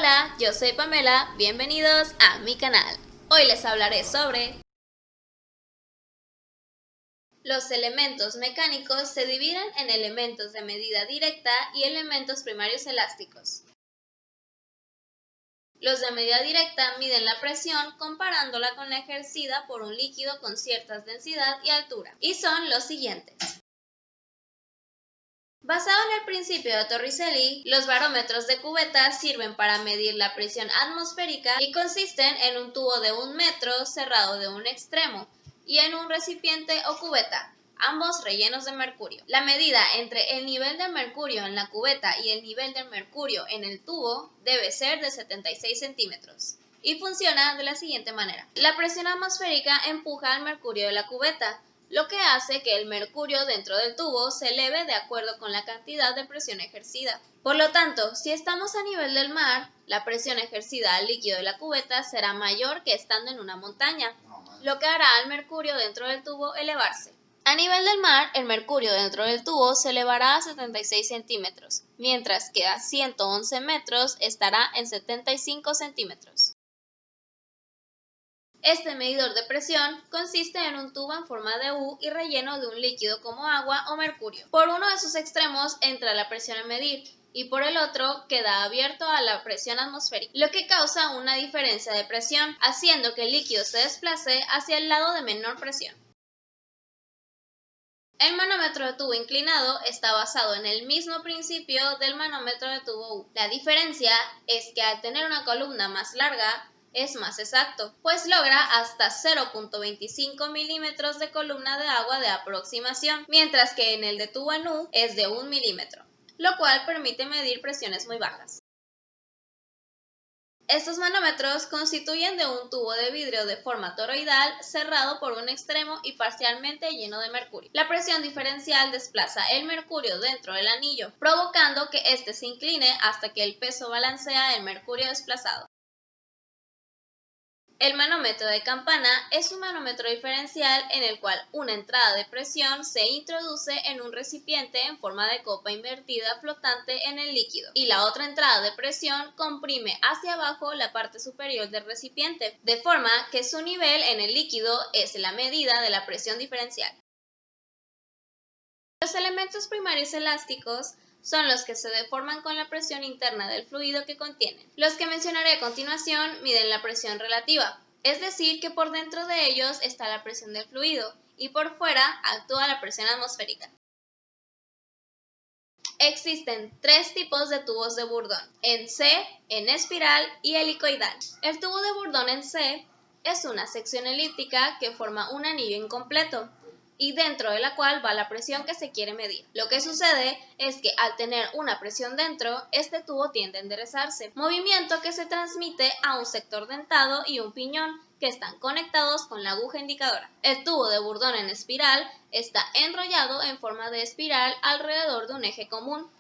Hola, yo soy Pamela, bienvenidos a mi canal. Hoy les hablaré sobre... Los elementos mecánicos se dividen en elementos de medida directa y elementos primarios elásticos. Los de medida directa miden la presión comparándola con la ejercida por un líquido con cierta densidad y altura, y son los siguientes. Basado en el principio de Torricelli, los barómetros de cubeta sirven para medir la presión atmosférica y consisten en un tubo de 1 metro cerrado de un extremo y en un recipiente o cubeta, ambos rellenos de mercurio. La medida entre el nivel de mercurio en la cubeta y el nivel de mercurio en el tubo debe ser de 76 centímetros. Y funciona de la siguiente manera. La presión atmosférica empuja al mercurio de la cubeta, lo que hace que el mercurio dentro del tubo se eleve de acuerdo con la cantidad de presión ejercida. Por lo tanto, si estamos a nivel del mar, la presión ejercida al líquido de la cubeta será mayor que estando en una montaña, lo que hará al mercurio dentro del tubo elevarse. A nivel del mar, el mercurio dentro del tubo se elevará a 76 centímetros, mientras que a 111 metros estará en 75 centímetros. Este medidor de presión consiste en un tubo en forma de U y relleno de un líquido como agua o mercurio. Por uno de sus extremos entra la presión a medir y por el otro queda abierto a la presión atmosférica, lo que causa una diferencia de presión, haciendo que el líquido se desplace hacia el lado de menor presión. El manómetro de tubo inclinado está basado en el mismo principio del manómetro de tubo U. La diferencia es que al tener una columna más larga, es más exacto, pues logra hasta 0.25 milímetros de columna de agua de aproximación, mientras que en el de tubo en U es de 1 milímetro, lo cual permite medir presiones muy bajas. Estos manómetros constituyen de un tubo de vidrio de forma toroidal cerrado por un extremo y parcialmente lleno de mercurio. La presión diferencial desplaza el mercurio dentro del anillo, provocando que éste se incline hasta que el peso balancea el mercurio desplazado. El manómetro de campana es un manómetro diferencial en el cual una entrada de presión se introduce en un recipiente en forma de copa invertida flotante en el líquido y la otra entrada de presión comprime hacia abajo la parte superior del recipiente, de forma que su nivel en el líquido es la medida de la presión diferencial. Los elementos primarios elásticos son los que se deforman con la presión interna del fluido que contienen. Los que mencionaré a continuación miden la presión relativa, es decir, que por dentro de ellos está la presión del fluido y por fuera actúa la presión atmosférica. Existen tres tipos de tubos de Bourdon, en C, en espiral y helicoidal. El tubo de Bourdon en C es una sección elíptica que forma un anillo incompleto y dentro de la cual va la presión que se quiere medir. Lo que sucede es que al tener una presión dentro, este tubo tiende a enderezarse, movimiento que se transmite a un sector dentado y un piñón que están conectados con la aguja indicadora. El tubo de Bourdon en espiral está enrollado en forma de espiral alrededor de un eje común.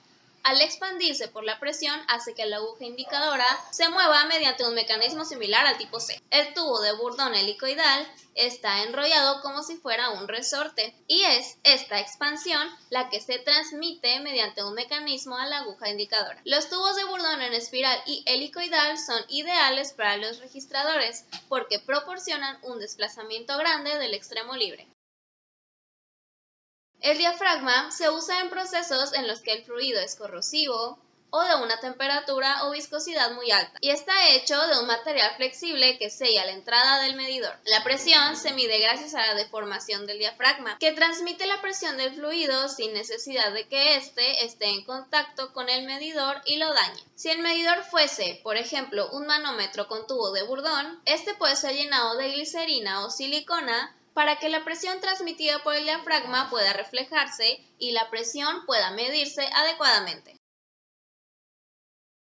Al expandirse por la presión hace que la aguja indicadora se mueva mediante un mecanismo similar al tipo C. El tubo de Bourdon helicoidal está enrollado como si fuera un resorte y es esta expansión la que se transmite mediante un mecanismo a la aguja indicadora. Los tubos de Bourdon en espiral y helicoidal son ideales para los registradores porque proporcionan un desplazamiento grande del extremo libre. El diafragma se usa en procesos en los que el fluido es corrosivo o de una temperatura o viscosidad muy alta y está hecho de un material flexible que sella la entrada del medidor. La presión se mide gracias a la deformación del diafragma, que transmite la presión del fluido sin necesidad de que éste esté en contacto con el medidor y lo dañe. Si el medidor fuese, por ejemplo, un manómetro con tubo de Bourdon, este puede ser llenado de glicerina o silicona para que la presión transmitida por el diafragma pueda reflejarse y la presión pueda medirse adecuadamente.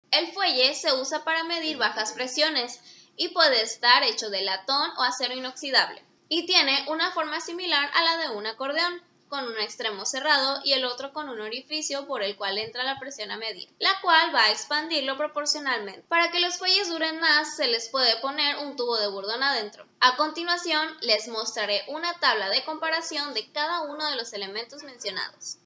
El fuelle se usa para medir bajas presiones y puede estar hecho de latón o acero inoxidable y tiene una forma similar a la de un acordeón, con un extremo cerrado y el otro con un orificio por el cual entra la presión a medir, la cual va a expandirlo proporcionalmente. Para que los fuelles duren más, se les puede poner un tubo de Bourdon adentro. A continuación, les mostraré una tabla de comparación de cada uno de los elementos mencionados.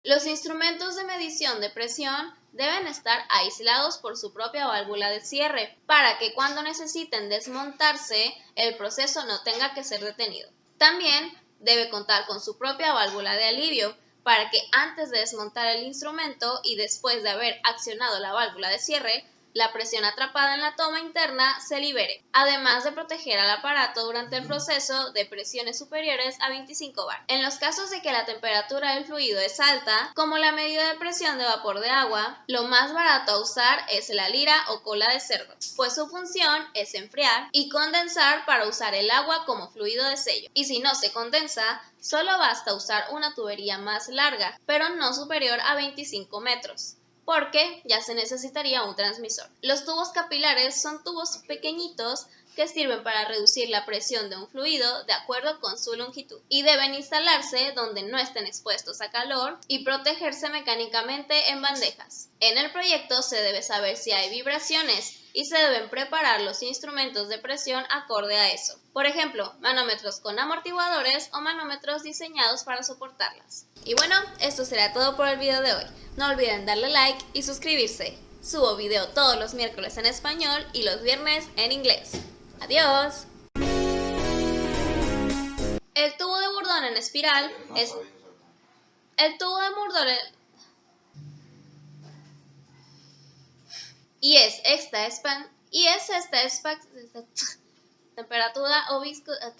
Los instrumentos de medición de presión deben estar aislados por su propia válvula de cierre, para que cuando necesiten desmontarse, el proceso no tenga que ser detenido. También debe contar con su propia válvula de alivio, para que antes de desmontar el instrumento y después de haber accionado la válvula de cierre, la presión atrapada en la toma interna se libere, además de proteger al aparato durante el proceso de presiones superiores a 25 bar. En los casos de que la temperatura del fluido es alta, como la medida de presión de vapor de agua, lo más barato a usar es la lira o cola de cerdo, pues su función es enfriar y condensar para usar el agua como fluido de sello. Y si no se condensa, solo basta usar una tubería más larga, pero no superior a 25 metros. Porque ya se necesitaría un transmisor. Los tubos capilares son tubos pequeñitos que sirven para reducir la presión de un fluido de acuerdo con su longitud y deben instalarse donde no estén expuestos a calor y protegerse mecánicamente en bandejas. En el proyecto se debe saber si hay vibraciones y se deben preparar los instrumentos de presión acorde a eso. Por ejemplo, manómetros con amortiguadores o manómetros diseñados para soportarlas. Y bueno, esto será todo por el video de hoy. No olviden darle like y suscribirse. Subo video todos los miércoles en español y los viernes en inglés. ¡Adiós! El tubo de Bourdon en espiral es... El tubo de Bourdon y es esta temperatura o viscosidad